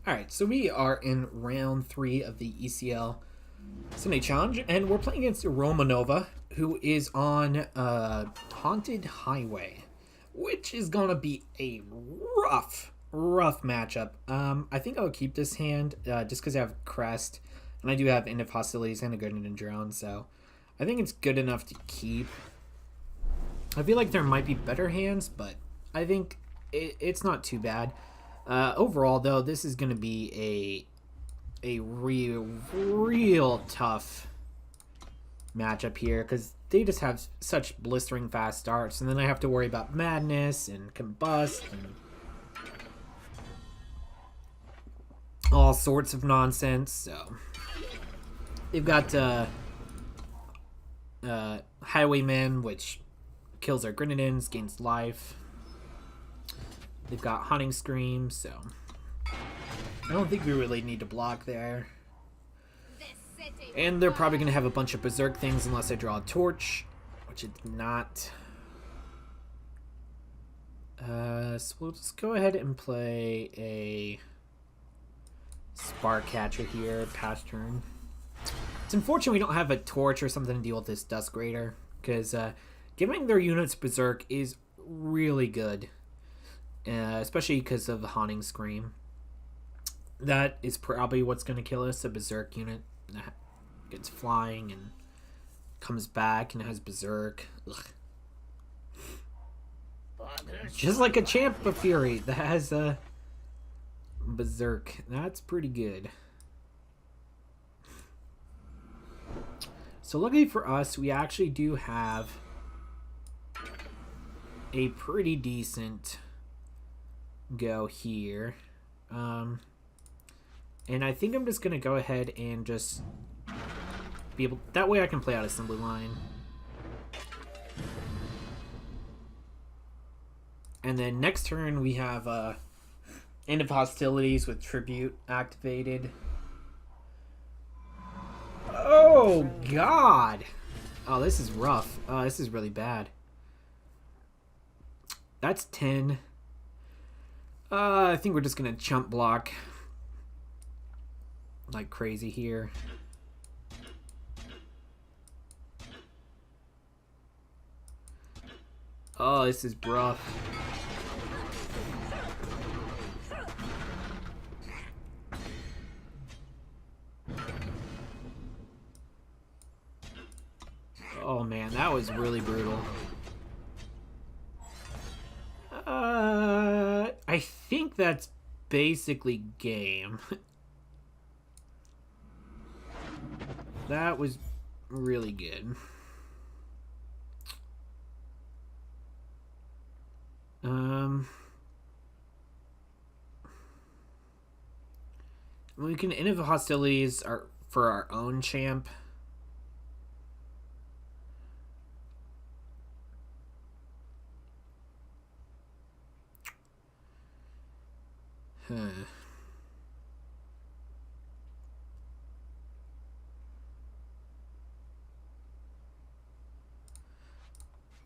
Alright, so we are in round 3 of the ECL Sunday Challenge, and we're playing against AromaNova, who is on Haunted Highway, which is gonna be a rough matchup. I think I'll keep this hand just because I have Crest, and I do have End of Hostilities and a Grenadin drone, so I think it's good enough to keep. I feel like there might be better hands, but I think it's not too bad. Overall, though, this is going to be a real tough matchup here because they just have such blistering fast starts, and then I have to worry about Madness and Combust and all sorts of nonsense. So they've got Highwayman, which kills our Grenadins, gains life. They've got Hunting Scream, so I don't think we really need to block there. And they're probably going to have a bunch of Berserk things unless I draw a Torch, which it's not. So we'll just go ahead and play a Spark Catcher here, past turn. It's unfortunate we don't have a Torch or something to deal with this Dusk Raider, because giving their units Berserk is really good. Especially because of the Haunting Scream. That is probably what's going to kill us, a Berserk unit that gets flying and comes back and has Berserk. Ugh. Just like a Champ of Fury that has a Berserk. That's pretty good. So luckily for us, we actually do have a pretty decent go here, and I think I'm just gonna go ahead and just be able, that way I can play out assembly line, and then next turn we have End of Hostilities with Tribute activated. Oh god, oh this is rough. This is really bad. That's 10. I think we're just gonna chump block like crazy here. Oh, this is rough. Oh man, that was really brutal. I think that's basically game. That was really good. We can end the hostilities for our own champ.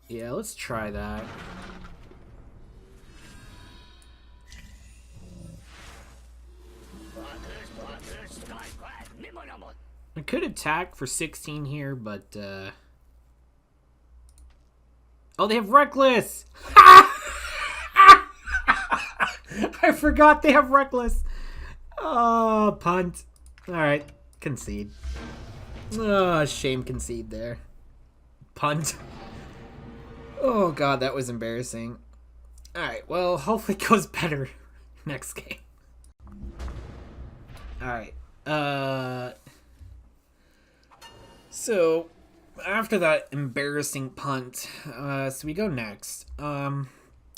Yeah, let's try that. I could attack for 16 here, but oh, they have Reckless! I forgot they have Reckless. Oh, punt. Alright, concede. Oh, shame concede there. Punt. Oh god, that was embarrassing. Alright, well, hopefully it goes better next game. Alright, so, after that embarrassing punt, so we go next.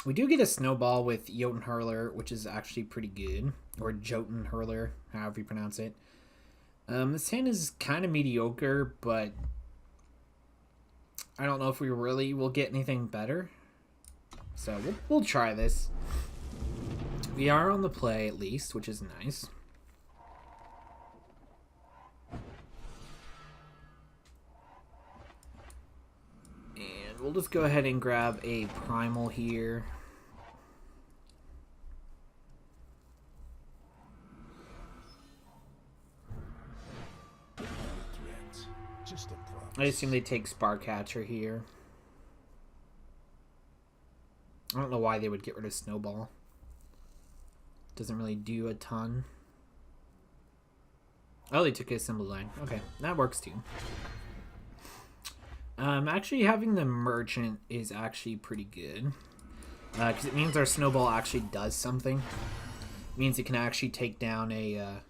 We do get a snowball with Jotun Hurler, which is actually pretty good. Or Jotun Hurler, however you pronounce it. This hand is kind of mediocre, but I don't know if we really will get anything better. So we'll try this. We are on the play at least, which is nice. And we'll just go ahead and grab a Primal here. I assume they take Sparkcatcher here. I don't know why they would get rid of Snowball. Doesn't really do a ton. Oh, they took his symbol line. Okay, that works too. Actually having the Merchant is actually pretty good. Because it means our Snowball actually does something. It means it can actually take down a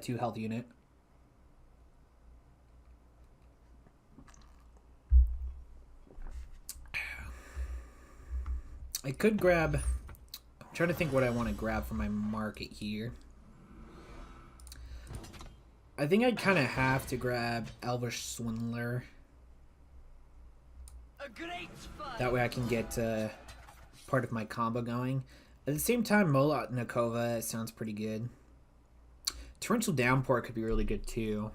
2 health unit. I could grab... I'm trying to think what I want to grab for my market here. I think I kind of have to grab Elvish Swindler. That way I can get part of my combo going. At the same time, Molot Nakova sounds pretty good. Torrential Downpour could be really good too.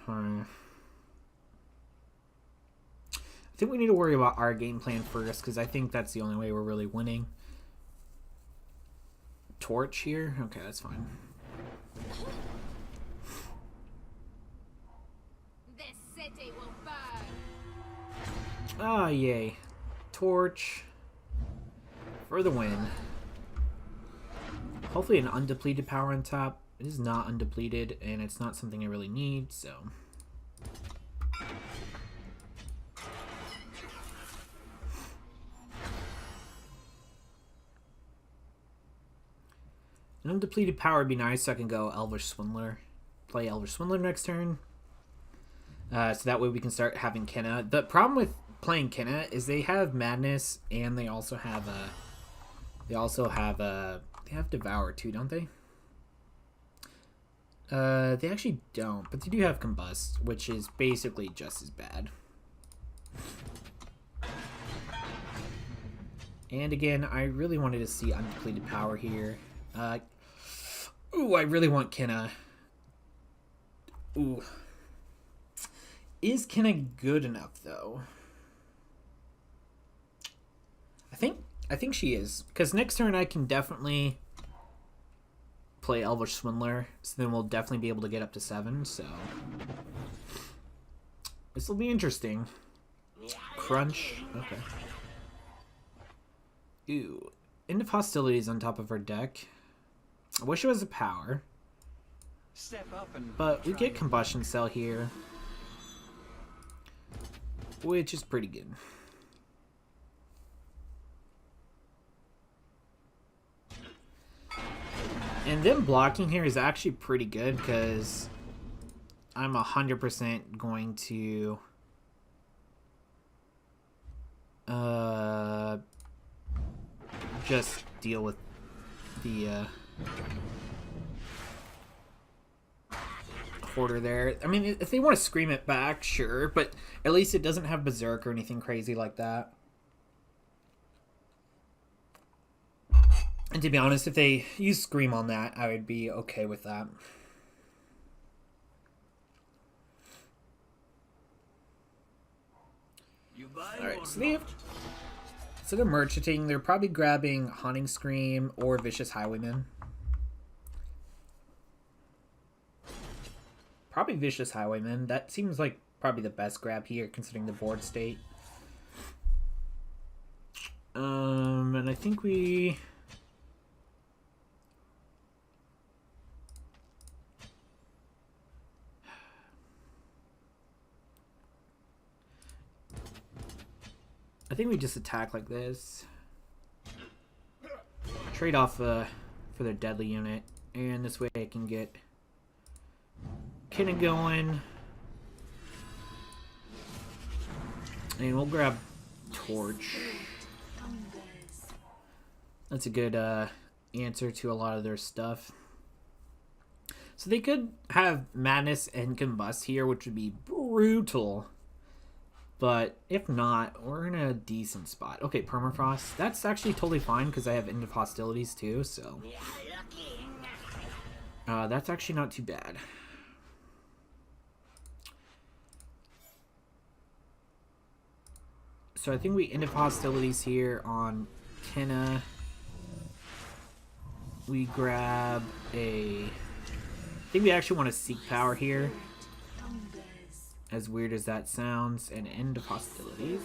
I think we need to worry about our game plan first, because I think that's the only way we're really winning. Torch here? Okay, that's fine. This city will burn. Ah, yay. Torch. For the win. Hopefully an undepleted power on top. It is not undepleted, and it's not something I really need, so... An undepleted power would be nice, so I can go Elvish Swindler. Play Elvish Swindler next turn. So that way we can start having Kenna. The problem with playing Kenna is they have Madness, and they also have they have Devour too, don't they? They actually don't, but they do have Combust, which is basically just as bad. And again, I really wanted to see undepleted power here. Ooh, I really want Kenna. Ooh. Is Kenna good enough, though? I think she is. Because next turn I can definitely play Elvish Swindler. So then we'll definitely be able to get up to 7, so... This will be interesting. Crunch. Okay. Ooh. End of Hostilities on top of our deck. I wish it was a power. But we get Combustion Cell here. Which is pretty good. And then blocking here is actually pretty good because I'm 100% going to just deal with the Hoarder there. I mean, if they want to scream it back, sure, but at least it doesn't have Berserk or anything crazy like that. And to be honest, if they use Scream on that, I would be okay with that. Alright, so they're merchanting. They're probably grabbing Haunting Scream or Vicious Highwayman. Probably Vicious Highwayman. That seems like probably the best grab here, considering the board state. And I think we... just attack like this. Trade off for their deadly unit. And this way I can get Kenna going. And we'll grab Torch. That's a good answer to a lot of their stuff. So they could have Madness and Combust here, which would be brutal. But if not, we're in a decent spot. Okay, Permafrost. That's actually totally fine because I have End of Hostilities too, so... that's actually not too bad. So I think we End of Hostilities here on Kenna. we grab a... I think we actually want to seek power here. As weird as that sounds. And End of Hostilities.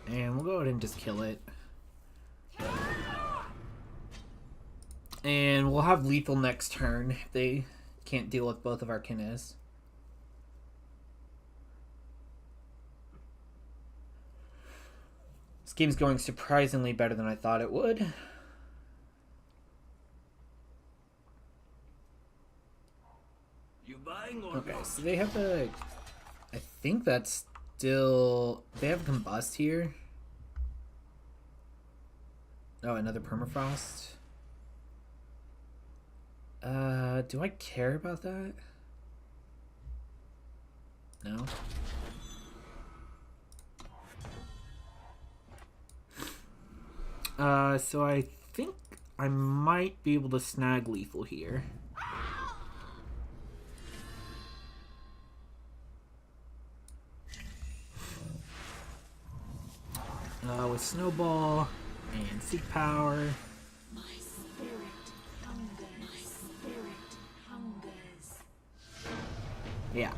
And we'll go ahead and just kill it. And we'll have lethal next turn if they can't deal with both of our Kennas. This game's going surprisingly better than I thought it would. You buying or Okay, so they have a... I think that's still... They have Combust here. Oh, another Permafrost. Do I care about that? No. So I think I might be able to snag lethal here. With Snowball and Seek Power. My spirit hungers. Yeah.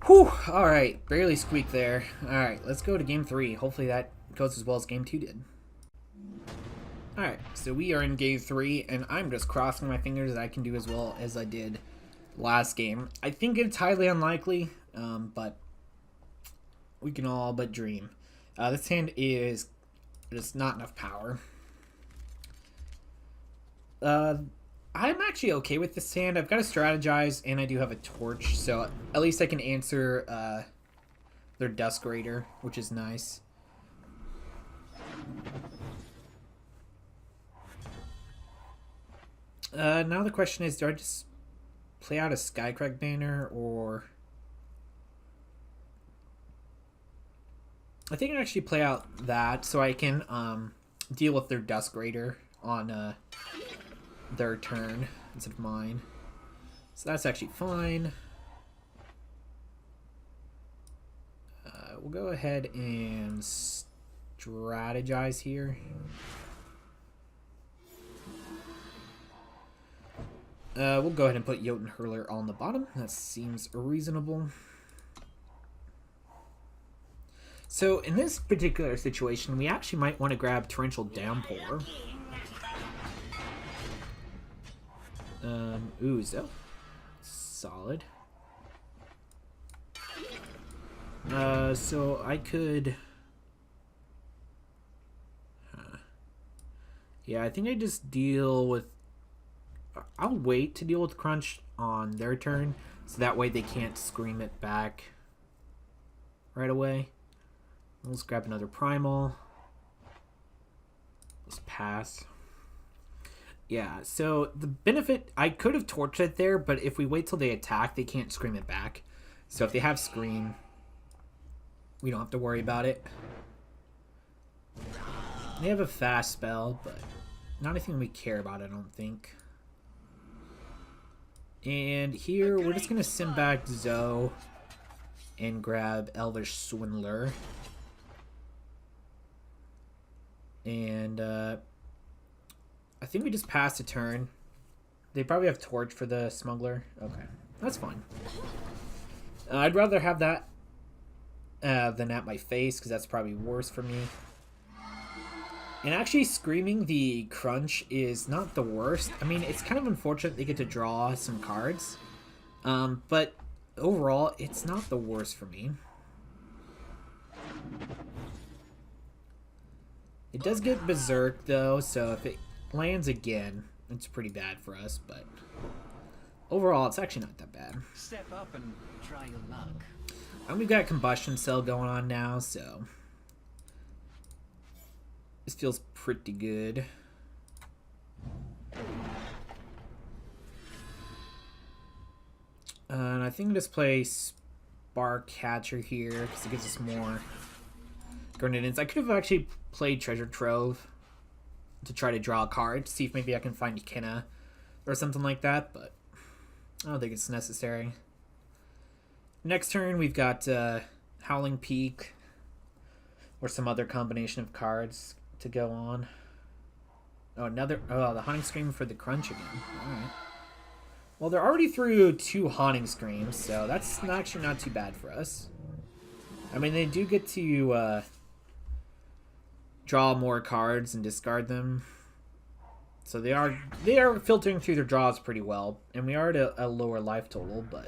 Whew, alright. Barely squeaked there. Alright, let's go to game 3. Hopefully that goes as well as game 2 did. Alright, so we are in game 3, and I'm just crossing my fingers that I can do as well as I did last game. I think it's highly unlikely, but we can all but dream. This hand is just not enough power. I'm actually okay with this hand. I've got to strategize, and I do have a torch, so at least I can answer their Dusk Raider, which is nice. Now the question is, do I just play out a Skycrag banner, or... I think I actually play out that so I can deal with their Dusk Raider on their turn instead of mine. So that's actually fine. We'll go ahead and strategize here. We'll go ahead and put Jotun Hurler on the bottom. That seems reasonable. So in this particular situation, we actually might want to grab Torrential Downpour. So solid. So I could... Yeah, I think I just deal with... I'll wait to deal with Crunch on their turn, so that way they can't scream it back right away. Let's grab another Primal. Let's pass. Yeah, so the benefit... I could have torched it there, but if we wait till they attack, they can't scream it back. So if they have Scream, we don't have to worry about it. They have a fast spell, but not anything we care about, I don't think. And here, we're just going to send back Zoe and grab Elvish Swindler. And I think we just passed a turn. They probably have Torch for the Smuggler. Okay, that's fine. I'd rather have that than at my face, because that's probably worse for me. And actually, screaming the Crunch is not the worst. I mean, it's kind of unfortunate they get to draw some cards. But overall, it's not the worst for me. It does get Berserk, though, so if it lands again, it's pretty bad for us, but overall, it's actually not that bad. Step up and try your luck. And we've got Combustion Cell going on now, so this feels pretty good. And I think I'll just play Spark Catcher here, because it gives us more Grenadins. I could have actually played Treasure Trove to try to draw a card, to see if maybe I can find Kenna or something like that, but I don't think it's necessary. Next turn, we've got Howling Peak or some other combination of cards to go on. Oh, another... Oh, the Haunting Scream for the Crunch again. Alright. Well, they're already through 2 Haunting Screams, so that's actually not too bad for us. I mean, they do get to draw more cards and discard them. So they are filtering through their draws pretty well. And we are at a lower life total, but...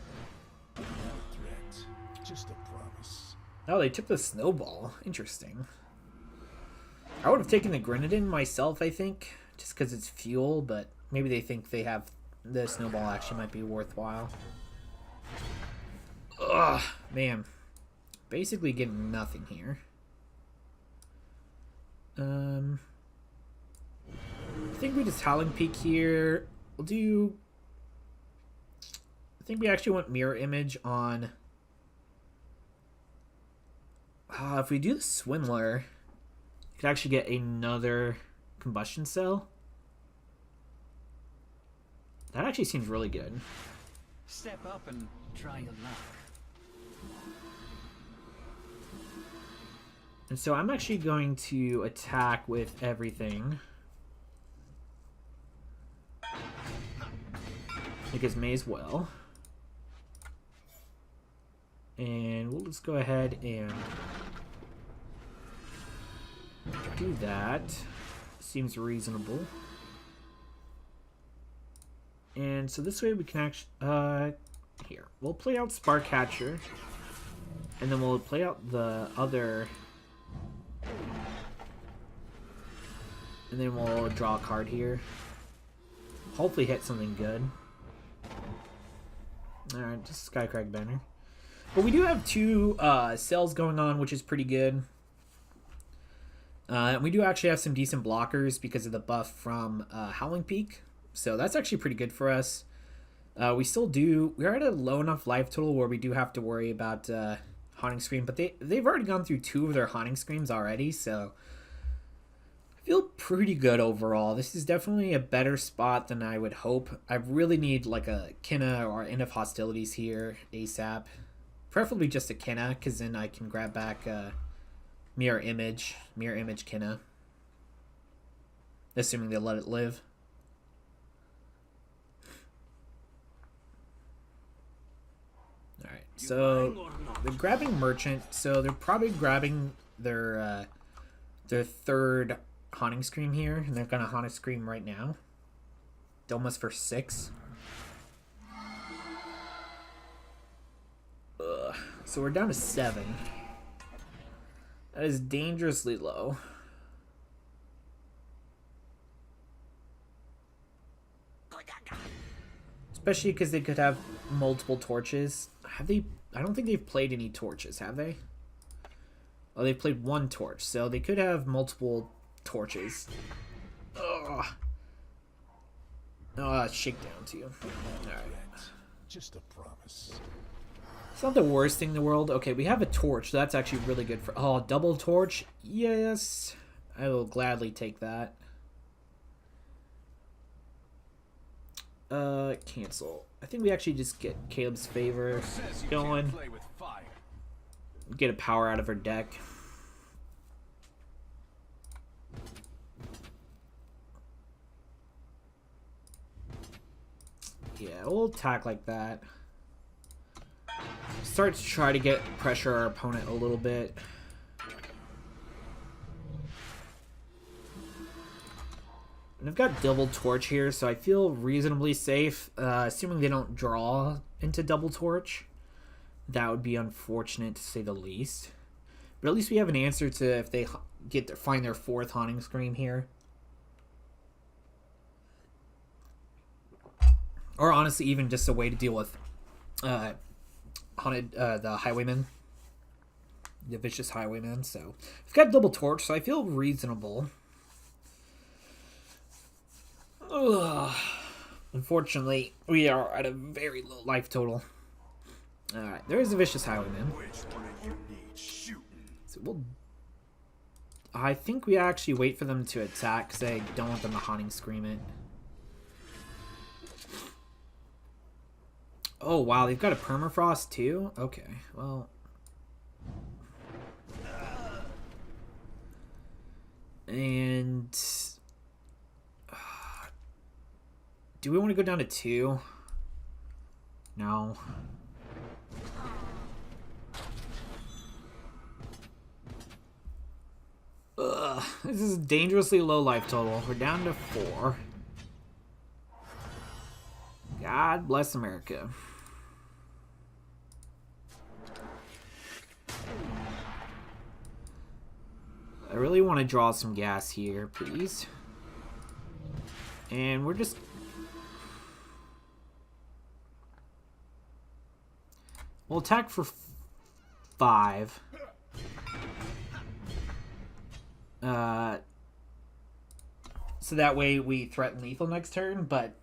Just a promise. Oh, they took the Snowball. Interesting. I would have taken the Grenadin myself, I think. Just because it's fuel, but maybe they think they have... The Snowball actually might be worthwhile. Ugh, man. Basically getting nothing here. I think we just Howling Peak here. We'll do... I think we actually want Mirror Image on... if we do the Swindler, we could actually get another Combustion Cell. That actually seems really good. Step up and try your luck. And so I'm actually going to attack with everything. Because may as well. And we'll just go ahead and do that. Seems reasonable. And so this way we can actually... here. We'll play out Spark Catcher. And then we'll play out the other... And then we'll draw a card here. Hopefully hit something good. Alright, just Skycrag banner. But we do have 2 cells going on, which is pretty good. We do actually have some decent blockers because of the buff from Howling Peak. So that's actually pretty good for us. We still do... We're at a low enough life total where we do have to worry about Haunting Scream. But they've already gone through 2 of their Haunting Screams already, so... I feel pretty good overall. This is definitely a better spot than I would hope. I really need like a Kenna or End of Hostilities here ASAP. Preferably just a Kenna, because then I can grab back Mirror Image Kenna. Assuming they let it live. Alright, so they're grabbing Merchant, so they're probably grabbing their 3rd Haunting Scream here, and they're gonna Haunting Scream right now. Almost for 6. Ugh. So we're down to 7. That is dangerously low. Especially because they could have multiple torches. Have they? I don't think they've played any torches, have they? Oh, they've played 1 torch, so they could have multiple torches. Ugh. Shakedown to you. Alright. Just a promise. It's not the worst thing in the world. Okay, we have a torch. So that's actually really good for... Oh, double torch? Yes. I will gladly take that. Cancel. I think we actually just get Caleb's Favor going. Get a power out of her deck. Yeah, we'll attack like that. Start to try to get pressure our opponent a little bit. And I've got double torch here, so I feel reasonably safe. Assuming they don't draw into double torch. That would be unfortunate to say the least. But at least we have an answer to if they find their 4th Haunting Scream here. Or honestly, even just a way to deal with the Highwayman. The Vicious Highwayman. So, we've got double torch, so I feel reasonable. Ugh. Unfortunately, we are at a very low life total. Alright, there's the Vicious Highwayman. So we'll... I think we actually wait for them to attack, because I don't want them to Haunting Scream it. Oh, wow, they've got a permafrost too? Okay, well... And... do we want to go down to 2? No. Ugh, this is dangerously low life total. We're down to 4. God bless America. I really want to draw some gas here, please. And we're just... we'll attack for 5. So that way we threaten lethal next turn, but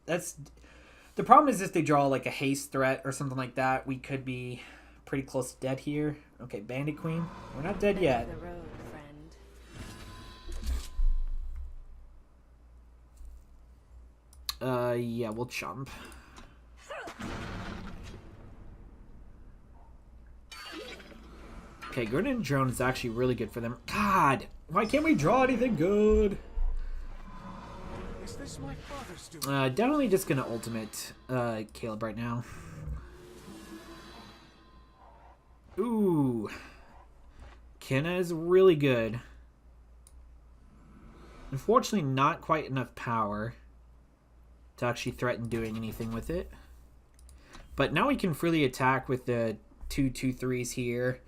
that's... the problem is if they draw like a haste threat or something like that, we could be pretty close to dead here. Okay, Bandit Queen. We're not dead yet. The road, friend. Yeah, we'll chump. Okay, Grenadin drone is actually really good for them. God, why can't we draw anything good? Is this my father's doing? Definitely just gonna ultimate Caleb right now. Ooh, Kenna is really good. Unfortunately, not quite enough power to actually threaten doing anything with it. But now we can freely attack with the 2/2/3s here.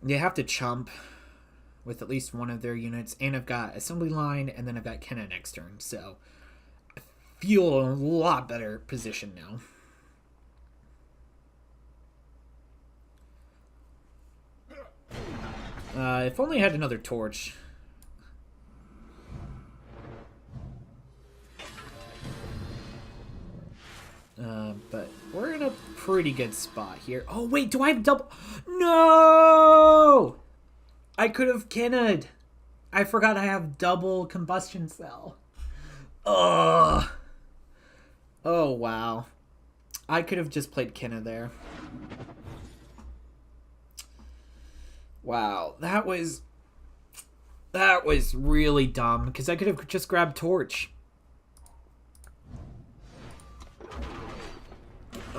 They have to chump with at least one of their units, and I've got assembly line, and then I've got Kenna next turn, so I feel in a lot better position now. If only I had another torch. But we're in a pretty good spot here. Oh, wait, do I have double? No! I could have Kenna'd. I forgot I have double combustion cell. Ugh. Oh, wow. I could have just played Kenna there. Wow, that was really dumb, because I could have just grabbed Torch.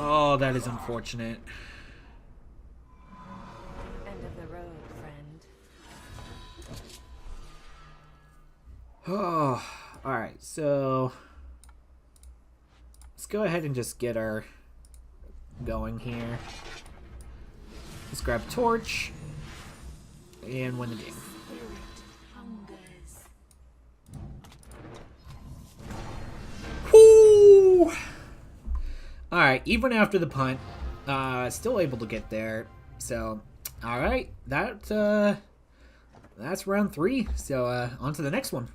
Oh, that is unfortunate. End of the road, friend. Oh, alright, so let's go ahead and just get our going here. Let's grab Torch and win the game. Spirit hungers. Woo! Alright, even after the punt, still able to get there. So, alright, that's round 3. So, on to the next one.